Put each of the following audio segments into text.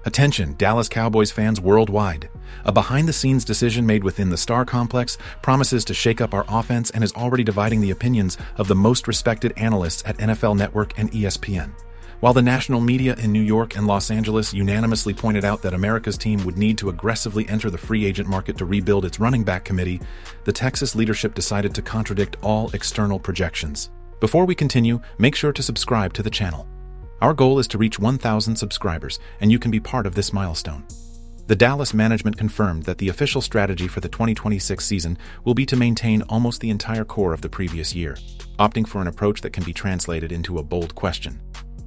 Attention, Dallas Cowboys fans worldwide. A behind-the-scenes decision made within the Star Complex promises to shake up our offense and is already dividing the opinions of the most respected analysts at NFL Network and ESPN. While the national media in New York and Los Angeles unanimously pointed out that America's team would need to aggressively enter the free agent market to rebuild its running back committee, the Texas leadership decided to contradict all external projections. Before we continue, make sure to subscribe to the channel. Our goal is to reach 1,000 subscribers, and you can be part of this milestone. The Dallas management confirmed that the official strategy for the 2026 season will be to maintain almost the entire core of the previous year, opting for an approach that can be translated into a bold question.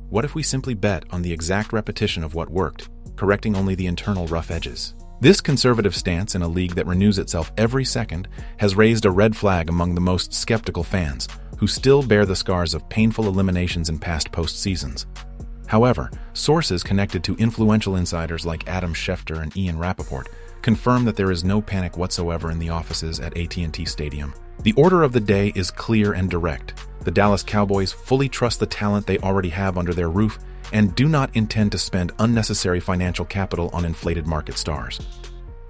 What if we simply bet on the exact repetition of what worked, correcting only the internal rough edges? This conservative stance in a league that renews itself every second has raised a red flag among the most skeptical fans, who still bear the scars of painful eliminations in past postseasons. However, sources connected to influential insiders like Adam Schefter and Ian Rappaport confirm that there is no panic whatsoever in the offices at AT&T Stadium. The order of the day is clear and direct. The Dallas Cowboys fully trust the talent they already have under their roof and do not intend to spend unnecessary financial capital on inflated market stars.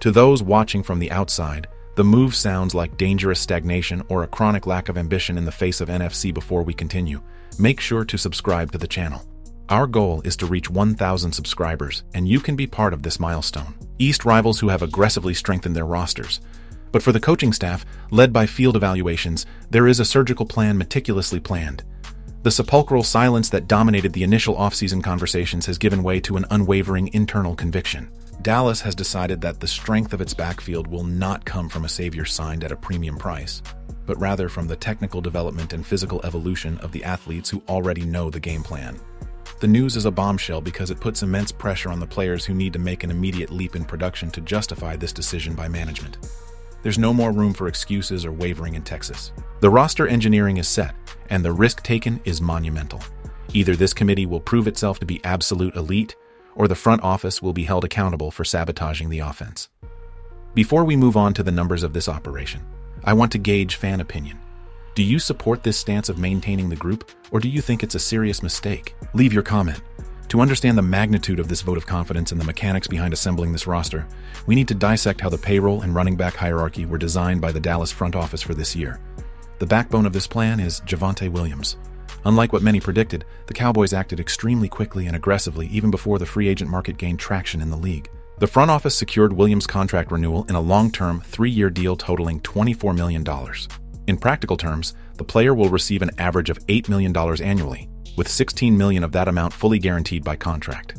To those watching from the outside, the move sounds like dangerous stagnation or a chronic lack of ambition in the face of NFC. Before we continue, make sure to subscribe to the channel. Our goal is to reach 1,000 subscribers, and you can be part of this milestone. East rivals who have aggressively strengthened their rosters. But for the coaching staff, led by field evaluations, there is a surgical plan meticulously planned. The sepulchral silence that dominated the initial offseason conversations has given way to an unwavering internal conviction. Dallas has decided that the strength of its backfield will not come from a savior signed at a premium price, but rather from the technical development and physical evolution of the athletes who already know the game plan. The news is a bombshell because it puts immense pressure on the players who need to make an immediate leap in production to justify this decision by management. There's no more room for excuses or wavering in Texas. The roster engineering is set, and the risk taken is monumental. Either this committee will prove itself to be absolute elite, or the front office will be held accountable for sabotaging the offense. Before we move on to the numbers of this operation, I want to gauge fan opinion. Do you support this stance of maintaining the group, or do you think it's a serious mistake? Leave your comment. To understand the magnitude of this vote of confidence and the mechanics behind assembling this roster, we need to dissect how the payroll and running back hierarchy were designed by the Dallas front office for this year. The backbone of this plan is Javonte Williams. Unlike what many predicted, the Cowboys acted extremely quickly and aggressively even before the free agent market gained traction in the league. The front office secured Williams' contract renewal in a long-term, 3-year deal totaling $24 million. In practical terms, the player will receive an average of $8 million annually, with $16 million of that amount fully guaranteed by contract.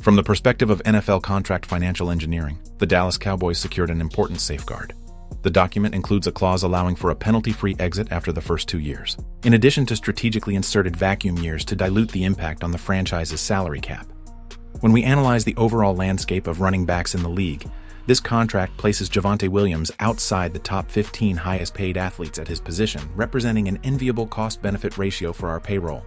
From the perspective of NFL contract financial engineering, the Dallas Cowboys secured an important safeguard. The document includes a clause allowing for a penalty-free exit after the first 2 years, in addition to strategically inserted vacuum years to dilute the impact on the franchise's salary cap. When we analyze the overall landscape of running backs in the league, this contract places Javonte Williams outside the top 15 highest-paid athletes at his position, representing an enviable cost-benefit ratio for our payroll.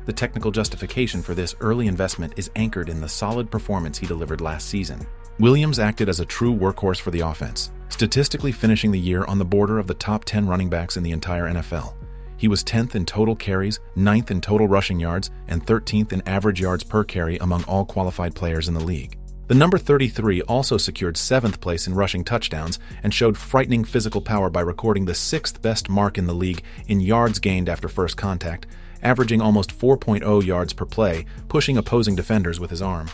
The technical justification for this early investment is anchored in the solid performance he delivered last season. Williams acted as a true workhorse for the offense, statistically finishing the year on the border of the top 10 running backs in the entire NFL. He was 10th in total carries, 9th in total rushing yards, and 13th in average yards per carry among all qualified players in the league. The number 33 also secured 7th place in rushing touchdowns and showed frightening physical power by recording the 6th best mark in the league in yards gained after first contact, averaging almost 4.0 yards per play, pushing opposing defenders with his arm.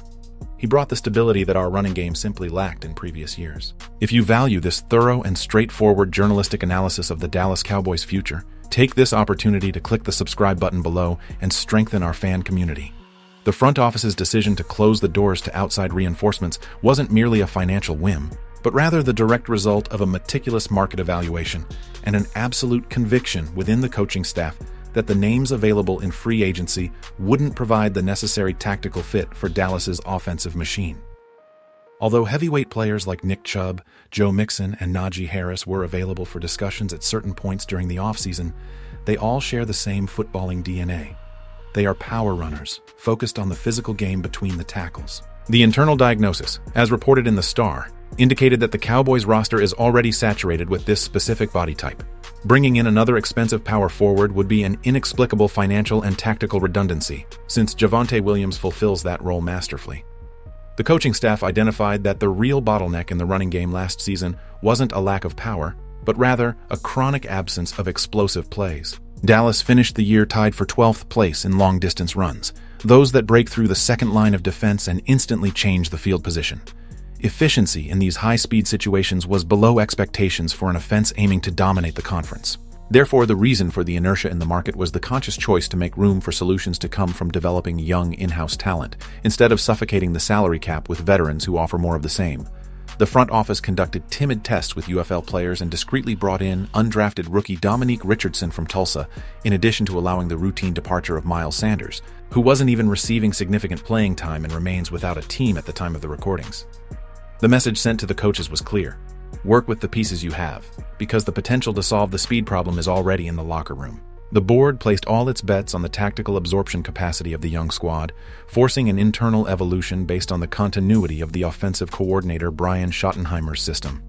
He brought the stability that our running game simply lacked in previous years. If you value this thorough and straightforward journalistic analysis of the Dallas Cowboys' future, take this opportunity to click the subscribe button below and strengthen our fan community. The front office's decision to close the doors to outside reinforcements wasn't merely a financial whim, but rather the direct result of a meticulous market evaluation and an absolute conviction within the coaching staff that the names available in free agency wouldn't provide the necessary tactical fit for Dallas's offensive machine. Although heavyweight players like Nick Chubb, Joe Mixon, and Najee Harris were available for discussions at certain points during the offseason, they all share the same footballing DNA. They are power runners, focused on the physical game between the tackles. The internal diagnosis, as reported in the Star, indicated that the Cowboys roster is already saturated with this specific body type. Bringing in another expensive power forward would be an inexplicable financial and tactical redundancy, since Javonte Williams fulfills that role masterfully. The coaching staff identified that the real bottleneck in the running game last season wasn't a lack of power, but rather a chronic absence of explosive plays. Dallas finished the year tied for 12th place in long-distance runs, those that break through the second line of defense and instantly change the field position. Efficiency in these high-speed situations was below expectations for an offense aiming to dominate the conference. Therefore, the reason for the inertia in the market was the conscious choice to make room for solutions to come from developing young in-house talent, instead of suffocating the salary cap with veterans who offer more of the same. The front office conducted timid tests with UFL players and discreetly brought in undrafted rookie Dominique Richardson from Tulsa, in addition to allowing the routine departure of Miles Sanders, who wasn't even receiving significant playing time and remains without a team at the time of the recordings. The message sent to the coaches was clear. Work with the pieces you have, because the potential to solve the speed problem is already in the locker room. The board placed all its bets on the tactical absorption capacity of the young squad, forcing an internal evolution based on the continuity of the offensive coordinator Brian Schottenheimer's system.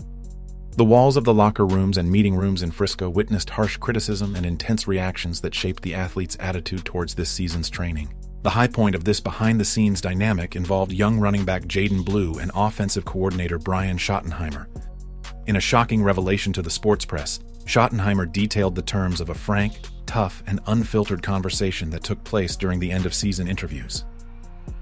The walls of the locker rooms and meeting rooms in Frisco witnessed harsh criticism and intense reactions that shaped the athletes' attitude towards this season's training. The high point of this behind-the-scenes dynamic involved young running back Jaden Blue and offensive coordinator Brian Schottenheimer. In a shocking revelation to the sports press, Schottenheimer detailed the terms of a frank, tough, and unfiltered conversation that took place during the end-of-season interviews.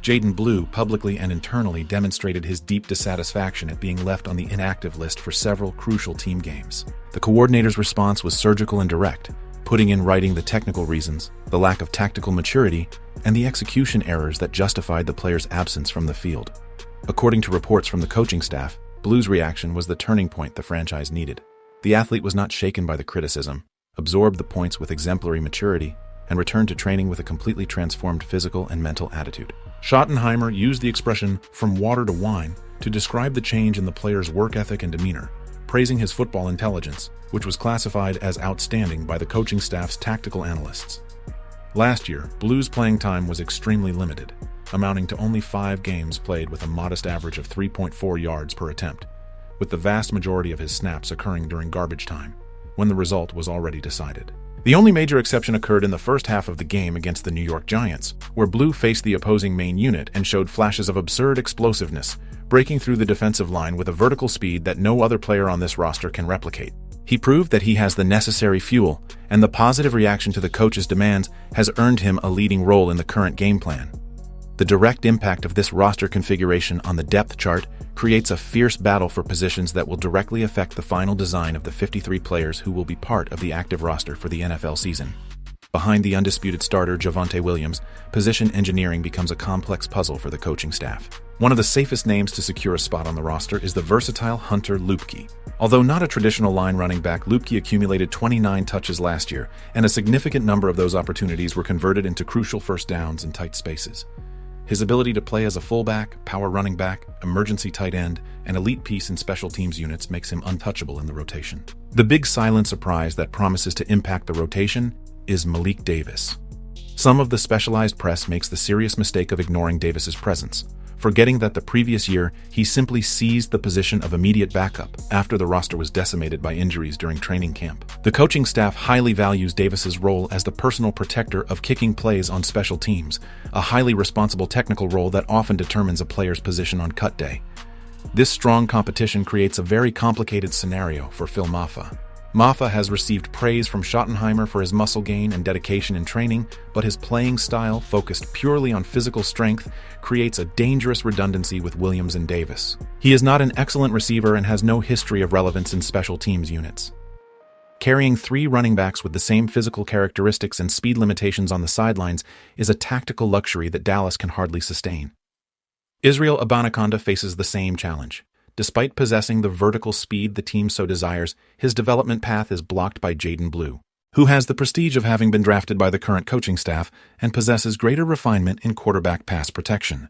Jaden Blue publicly and internally demonstrated his deep dissatisfaction at being left on the inactive list for several crucial team games. The coordinator's response was surgical and direct, putting in writing the technical reasons, the lack of tactical maturity, and the execution errors that justified the player's absence from the field. According to reports from the coaching staff, Blue's reaction was the turning point the franchise needed. The athlete was not shaken by the criticism, absorbed the points with exemplary maturity, and returned to training with a completely transformed physical and mental attitude. Schottenheimer used the expression "from water to wine" to describe the change in the player's work ethic and demeanor, praising his football intelligence, which was classified as outstanding by the coaching staff's tactical analysts. Last year, Blue's playing time was extremely limited, amounting to only 5 games played with a modest average of 3.4 yards per attempt, with the vast majority of his snaps occurring during garbage time, when the result was already decided. The only major exception occurred in the first half of the game against the New York Giants, where Blue faced the opposing main unit and showed flashes of absurd explosiveness, breaking through the defensive line with a vertical speed that no other player on this roster can replicate. He proved that he has the necessary fuel, and the positive reaction to the coach's demands has earned him a leading role in the current game plan. The direct impact of this roster configuration on the depth chart creates a fierce battle for positions that will directly affect the final design of the 53 players who will be part of the active roster for the NFL season. Behind the undisputed starter Javonte Williams, position engineering becomes a complex puzzle for the coaching staff. One of the safest names to secure a spot on the roster is the versatile Hunter Luepke. Although not a traditional line running back, Luepke accumulated 29 touches last year, and a significant number of those opportunities were converted into crucial first downs in tight spaces. His ability to play as a fullback, power running back, emergency tight end, and elite piece in special teams units makes him untouchable in the rotation. The big silent surprise that promises to impact the rotation is Malik Davis. Some of the specialized press makes the serious mistake of ignoring Davis's presence, forgetting that the previous year he simply seized the position of immediate backup after the roster was decimated by injuries during training camp. The coaching staff highly values Davis's role as the personal protector of kicking plays on special teams, a highly responsible technical role that often determines a player's position on cut day. This strong competition creates a very complicated scenario for Phil Mafah. Mafah has received praise from Schottenheimer for his muscle gain and dedication in training, but his playing style, focused purely on physical strength, creates a dangerous redundancy with Williams and Davis. He is not an excellent receiver and has no history of relevance in special teams units. Carrying 3 running backs with the same physical characteristics and speed limitations on the sidelines is a tactical luxury that Dallas can hardly sustain. Israel Abanikanda faces the same challenge. Despite possessing the vertical speed the team so desires, his development path is blocked by Jaden Blue, who has the prestige of having been drafted by the current coaching staff and possesses greater refinement in quarterback pass protection.